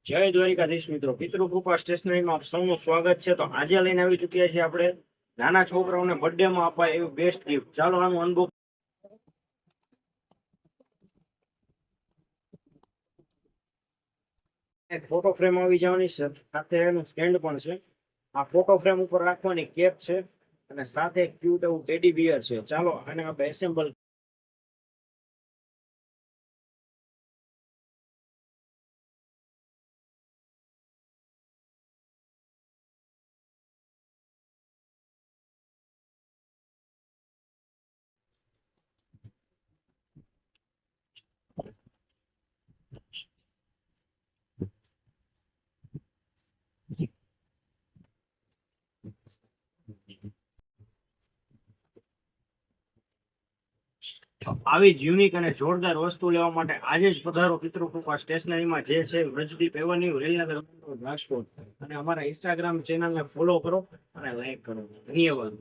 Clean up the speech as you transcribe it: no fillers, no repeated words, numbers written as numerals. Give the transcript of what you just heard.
જય દ્વારિકાધીશ મિત્રો, પિતૃકૃપા સ્ટેશનરીમાં આપ સૌનું સ્વાગત છે। તો આજે લઈને આવી ચૂક્યા છીએ આપણે નાના છોકરાઓને બર્થડે માં અપાય એવી બેસ્ટ ગિફ્ટ। ચાલો આનું અનબોક્સ। એક ફોટો ફ્રેમ આવી જવાની છે, સાથે એનું સ્ટેન્ડ પણ છે। આ ફોટો ફ્રેમ ઉપર રાખવાની કેપ છે અને સાથે એક ક્યુટ એવું ટેડી બિયર છે। ચાલો આને આપણે એસેમ્બલ। આવી જ યુનિક અને જોરદાર વસ્તુ લેવા માટે આજે જ પધારો પિતૃકૃપા સ્ટેશનરીમાં, જે છે વ્રજદીપ એવન્યુ, રેલનગર, રાજકોટ। અને અમારા ઇન્સ્ટાગ્રામ ચેનલને ફોલો કરો અને લાઈક કરો। ધન્યવાદ।